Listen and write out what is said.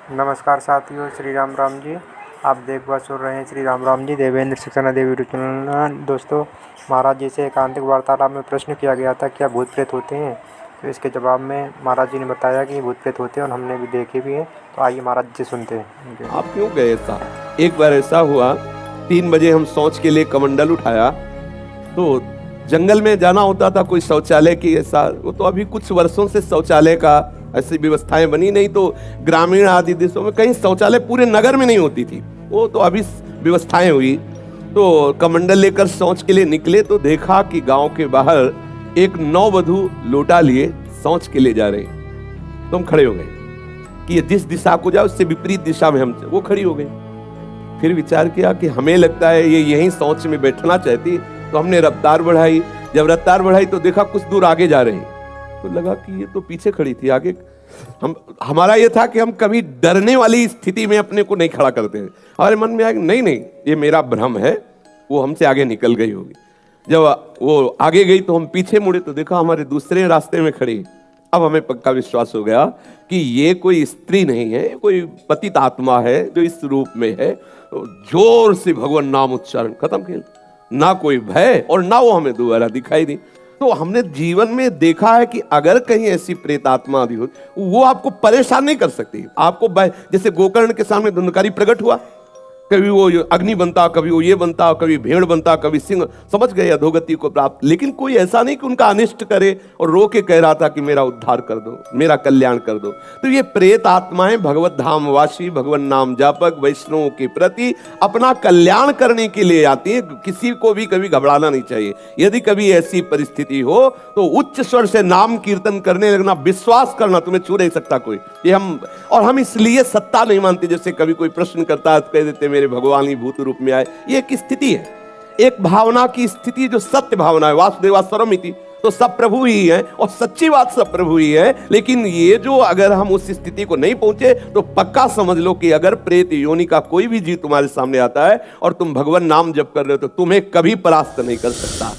नमस्कार साथियों, श्री राम राम जी। आप देखभाल सुन रहे हैं श्री राम राम जी देवेंद्र शिक्षण देव यूट्यूब चैनल। दोस्तों, महाराज जी से एकांतिक वार्तालाप में प्रश्न किया गया था, क्या भूत प्रेत होते हैं? तो इसके जवाब में महाराज जी ने बताया कि भूत प्रेत होते हैं और हमने भी देखे भी हैं। तो आइए महाराज जी सुनते हैं। आप क्यों गए ऐसा? एक बार ऐसा हुआ, 3 बजे हम शौच के लिए कमंडल उठाया, तो जंगल में जाना होता था, कोई शौचालय की ऐसा, वो तो अभी कुछ वर्षों से शौचालय का ऐसी व्यवस्थाएं बनी नहीं, तो ग्रामीण आदि देशों में कहीं शौचालय पूरे नगर में नहीं होती थी, वो तो अभी व्यवस्थाएं हुई। तो कमंडल लेकर शौच के लिए निकले तो देखा कि गांव के बाहर एक नववधू लोटा लिए शौच के लिए जा रहे। तो हम खड़े हो गए कि ये जिस दिशा को जाए उससे विपरीत दिशा में हम, वो खड़ी हो गई। फिर विचार किया कि हमें लगता है ये यहीं शौच में बैठना चाहती, तो हमने रफ्तार बढ़ाई। जब रफ्तार बढ़ाई तो देखा कुछ दूर आगे जा रही, तो लगा कि ये तो पीछे खड़ी थी, आगे हमारा ये था कि हम कभी डरने वाली स्थिति में अपने को नहीं खड़ा करते हैं। हमारे मन में आया नहीं नहीं, ये मेरा भ्रम है, वो हमसे आगे निकल गई होगी। जब वो आगे गई तो हम पीछे मुड़े तो देखा हमारे दूसरे रास्ते में खड़ी। अब हमें पक्का विश्वास हो गया कि ये कोई स्त्री नहीं है, कोई पतित आत्मा है जो इस रूप में है। जोर से भगवान नाम उच्चारण, खत्म खेल, ना कोई भय और ना वो हमें दोबारा दिखाई दी। तो हमने जीवन में देखा है कि अगर कहीं ऐसी प्रेत आत्मा आदि हो, वो आपको परेशान नहीं कर सकती। आपको जैसे गोकर्ण के सामने धुंधकारी प्रकट हुआ, कभी वो अग्नि बनता, कभी वो ये बनता, कभी भेड़ बनता, कभी सिंह, समझ गए अधोगति को प्राप्त। लेकिन कोई ऐसा नहीं कि उनका अनिष्ट करे और रो के कह रहा था कि मेरा उद्धार कर दो, मेरा कल्याण कर दो। तो ये प्रेत आत्माएं भगवत धामवासी, भगवान नाम जापक वैष्णवों के प्रति अपना कल्याण करने के लिए आती है। किसी को भी कभी घबराना नहीं चाहिए। यदि कभी ऐसी परिस्थिति हो तो उच्च स्वर से नाम कीर्तन करने लगना, विश्वास करना, तुम्हें छू नहीं सकता कोई। ये हम इसलिए सत्ता नहीं मानते। जैसे कभी कोई प्रश्न करता है तो कह देते मेरे भगवान ही भूत रूप में आए। ये एक स्थिति है, एक भावना की स्थिति जो सत्य भावना है। वासुदेवा सर्वमिति, तो सब प्रभु ही है और सच्ची बात सब प्रभु ही है। लेकिन ये जो अगर हम उस स्थिति को नहीं पहुंचे तो पक्का समझ लो कि अगर प्रेत योनि का कोई भी जीव तुम्हारे सामने आता है और तुम भगवान नाम जप कर रहे हो तो तुम्हें कभी परास्त नहीं कर सकता।